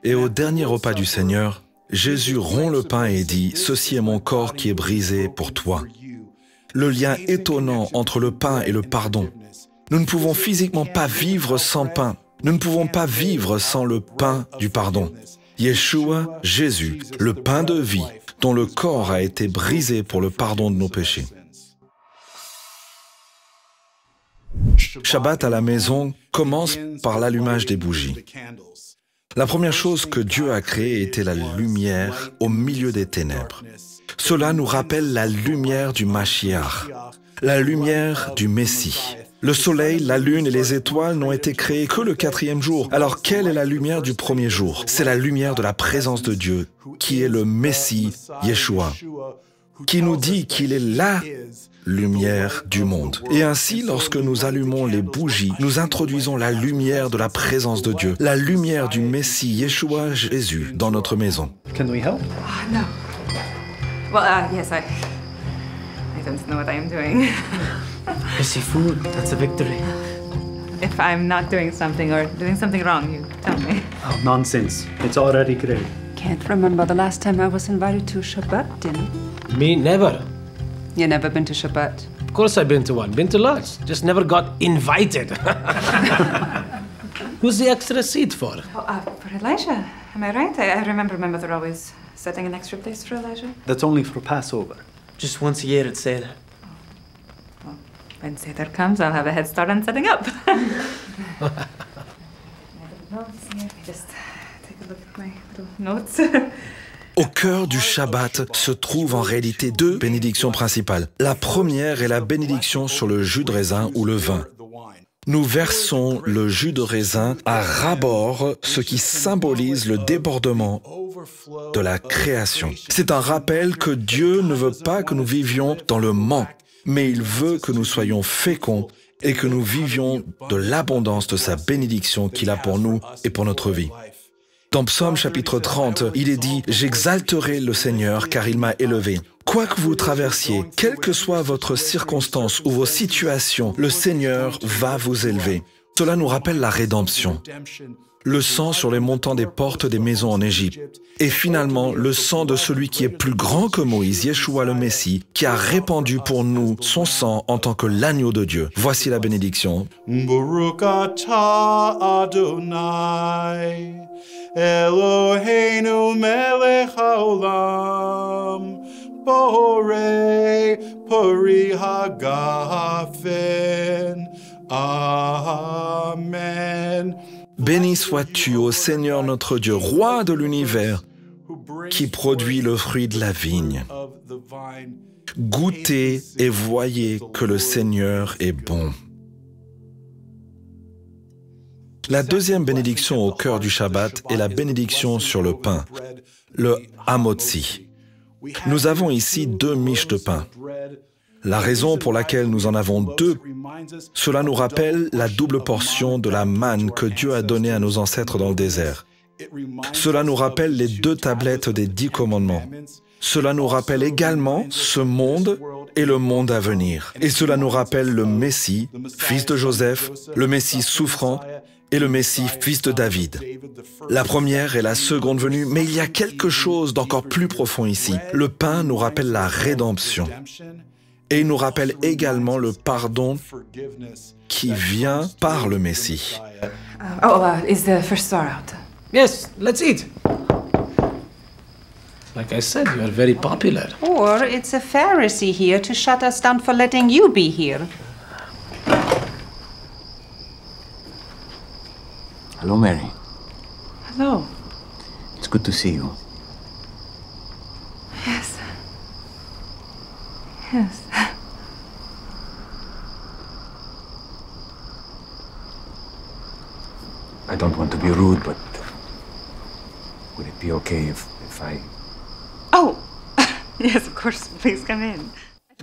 Et au dernier repas du Seigneur, Jésus rompt le pain et dit « Ceci est mon corps qui est brisé pour toi ». Le lien étonnant entre le pain et le pardon. Nous ne pouvons physiquement pas vivre sans pain. Nous ne pouvons pas vivre sans le pain du pardon. Yeshua, Jésus, le pain de vie, dont le corps a été brisé pour le pardon de nos péchés. Shabbat à la maison commence par l'allumage des bougies. La première chose que Dieu a créée était la lumière au milieu des ténèbres. Cela nous rappelle la lumière du Mashiach, la lumière du Messie. Le soleil, la lune et les étoiles n'ont été créés que le 4e jour. Alors quelle est la lumière du premier jour? C'est la lumière de la présence de Dieu, qui est le Messie, Yeshua, qui nous dit qu'il est la lumière du monde. Et ainsi, lorsque nous allumons les bougies, nous introduisons la lumière de la présence de Dieu, la lumière du Messie, Yeshua, Jésus, dans notre maison. Can we help? No. Well, yes, I don't know what I am doing. Messy food, that's a victory. If I'm not doing something or doing something wrong, you tell me. Oh, nonsense. It's already great. Can't remember the last time I was invited to a Shabbat dinner. Me, never. You never been to Shabbat? Of course I've been to one. Been to lots. Just never got invited. Who's the extra seat for? Oh, for Elijah. Am I right? I remember my mother always setting an extra place for Elijah. That's only for Passover. Just once a year at Seder. Well, when Seder comes, I'll have a head start on setting up. Just take a look at my little notes. Au cœur du Shabbat se trouvent en réalité deux bénédictions principales. La première est la bénédiction sur le jus de raisin ou le vin. Nous versons le jus de raisin à ras-bord, ce qui symbolise le débordement de la création. C'est un rappel que Dieu ne veut pas que nous vivions dans le manque, mais il veut que nous soyons féconds et que nous vivions de l'abondance de sa bénédiction qu'il a pour nous et pour notre vie. Dans Psaume chapitre 30, il est dit « J'exalterai le Seigneur car il m'a élevé ». Quoi que vous traversiez, quelle que soit votre circonstance ou vos situations, le Seigneur va vous élever. Cela nous rappelle la rédemption. Le sang sur les montants des portes des maisons en Égypte. Et finalement, le sang de celui qui est plus grand que Moïse, Yeshua le Messie, qui a répandu pour nous son sang en tant que l'agneau de Dieu. Voici la bénédiction. Baruch atah Adonai, Eloheinu melech haolam, Borei pori hagafen. Amen. Béni sois-tu, ô Seigneur notre Dieu, roi de l'univers, qui produit le fruit de la vigne. Goûtez et voyez que le Seigneur est bon. La deuxième bénédiction au cœur du Shabbat est la bénédiction sur le pain, le hamotzi. Nous avons ici 2 miches de pain. La raison pour laquelle nous en avons 2, cela nous rappelle la double portion de la manne que Dieu a donnée à nos ancêtres dans le désert. Cela nous rappelle les 2 tablettes des 10 commandements. Cela nous rappelle également ce monde et le monde à venir. Et cela nous rappelle le Messie, fils de Joseph, le Messie souffrant, et le Messie, fils de David. La première est la seconde venue, mais il y a quelque chose d'encore plus profond ici. Le pain nous rappelle la rédemption. Et il nous rappelle également le pardon qui vient par le Messie. Is the first star out? Yes, let's eat. Like I said, you are very popular. Or it's a Pharisee here to shut us down for letting you be here. Hello, Mary. Hello. It's good to see you. Yes. Yes. I don't want to be rude, but would it be okay if I... Oh! Yes, of course. Please come in.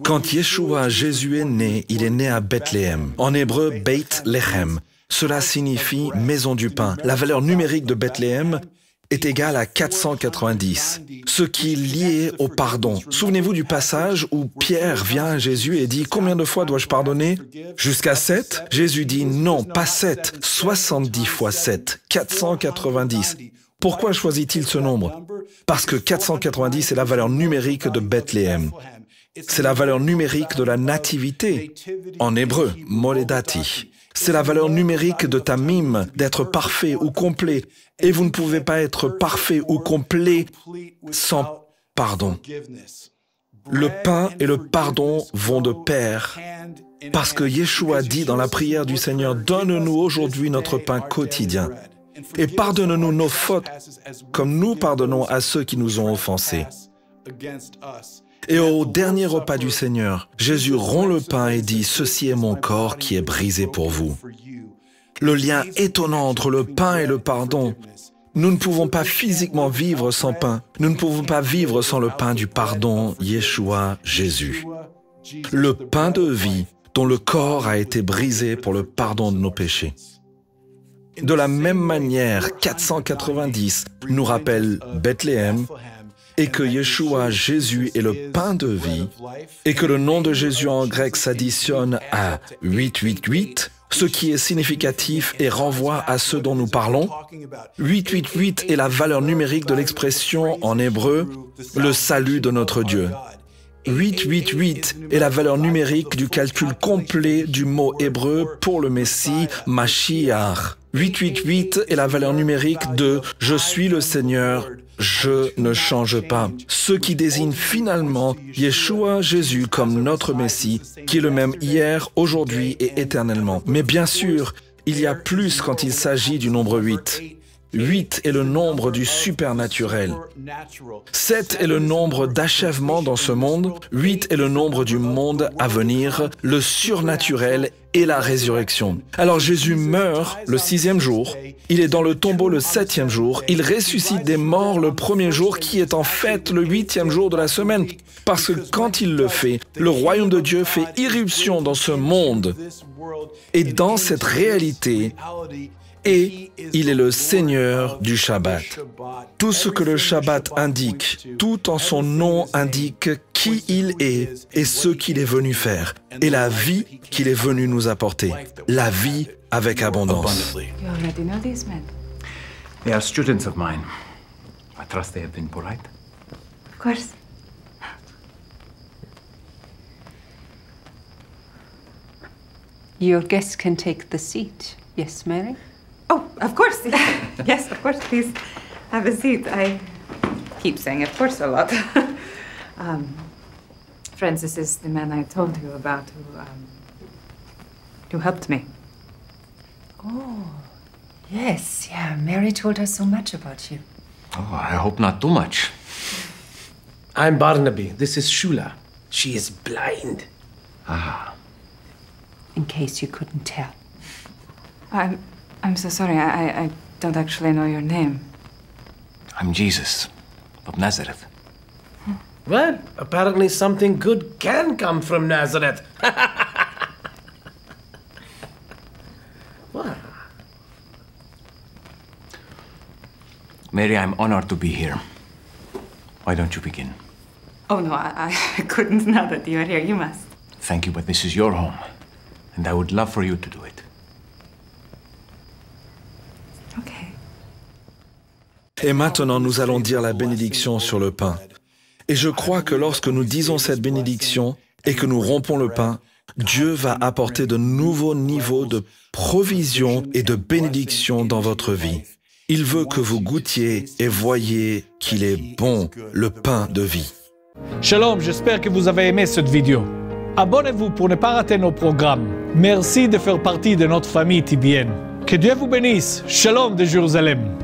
Quand Yeshua, Jésus est né, il est né à Bethléem. En hébreu, Beit Lechem. Cela signifie maison du pain. La valeur numérique de Bethléem est égale à 490, ce qui est lié au pardon. Souvenez-vous du passage où Pierre vient à Jésus et dit « Combien de fois dois-je pardonner? Jusqu'à 7 ?» Jésus dit « Non, pas 7, 70 fois 7, 490. » Pourquoi choisit-il ce nombre? Parce que 490 est la valeur numérique de Bethléem. C'est la valeur numérique de la nativité. En hébreu, moledati. C'est la valeur numérique de tamim, d'être parfait ou complet. Et vous ne pouvez pas être parfait ou complet sans pardon. Le pain et le pardon vont de pair. Parce que Yeshua dit dans la prière du Seigneur, « Donne-nous aujourd'hui notre pain quotidien. Et pardonne-nous nos fautes, comme nous pardonnons à ceux qui nous ont offensés. » Et au dernier repas du Seigneur, Jésus rompt le pain et dit, « Ceci est mon corps qui est brisé pour vous. » Le lien étonnant entre le pain et le pardon. Nous ne pouvons pas physiquement vivre sans pain. Nous ne pouvons pas vivre sans le pain du pardon, Yeshua, Jésus. Le pain de vie dont le corps a été brisé pour le pardon de nos péchés. De la même manière, 490 nous rappelle Bethléem, et que Yeshua, Jésus, est le pain de vie, et que le nom de Jésus en grec s'additionne à 888, ce qui est significatif et renvoie à ce dont nous parlons. 888 est la valeur numérique de l'expression en hébreu, le salut de notre Dieu. 888 est la valeur numérique du calcul complet du mot hébreu pour le Messie, Mashiach. 888 est la valeur numérique de « Je suis le Seigneur, je ne change pas », ce qui désigne finalement Yeshua, Jésus, comme notre Messie, qui est le même hier, aujourd'hui et éternellement. Mais bien sûr, il y a plus quand il s'agit du nombre 8. 8 est le nombre du supernaturel. 7 est le nombre d'achèvement dans ce monde. 8 est le nombre du monde à venir, le surnaturel et la résurrection. Alors Jésus meurt le 6e jour, il est dans le tombeau le 7e jour, il ressuscite des morts le 1er jour qui est en fait le 8e jour de la semaine. Parce que quand il le fait, le royaume de Dieu fait irruption dans ce monde. Et dans cette réalité, et il est le Seigneur du Shabbat. Tout ce que le Shabbat indique, tout en son nom indique qui il est et ce qu'il est venu faire, et la vie qu'il est venu nous apporter, la vie avec abondance. You already know these men? They are students of mine. I trust they have been polite. Of course. Your guests can take the seat. Yes, Mary? Oh, of course. Yes, of course. Please have a seat. I keep saying of course a lot. Francis is the man I told you about who helped me. Oh, yes, yeah. Mary told us so much about you. Oh, I hope not too much. I'm Barnaby. This is Shula. She is blind. In case you couldn't tell. I'm so sorry. I don't actually know your name. I'm Jesus of Nazareth. Well, apparently something good can come from Nazareth. What? Mary, I'm honored to be here. Why don't you begin? Oh no, I couldn't now that you are here. You must. Thank you, but this is your home, and I would love for you to do it. Okay. Et maintenant, nous allons dire la bénédiction sur le pain. Et je crois que lorsque nous disons cette bénédiction et que nous rompons le pain, Dieu va apporter de nouveaux niveaux de provision et de bénédiction dans votre vie. Il veut que vous goûtiez et voyiez qu'il est bon, le pain de vie. Shalom, j'espère que vous avez aimé cette vidéo. Abonnez-vous pour ne pas rater nos programmes. Merci de faire partie de notre famille TBN. Que Dieu vous bénisse. Shalom de Jérusalem.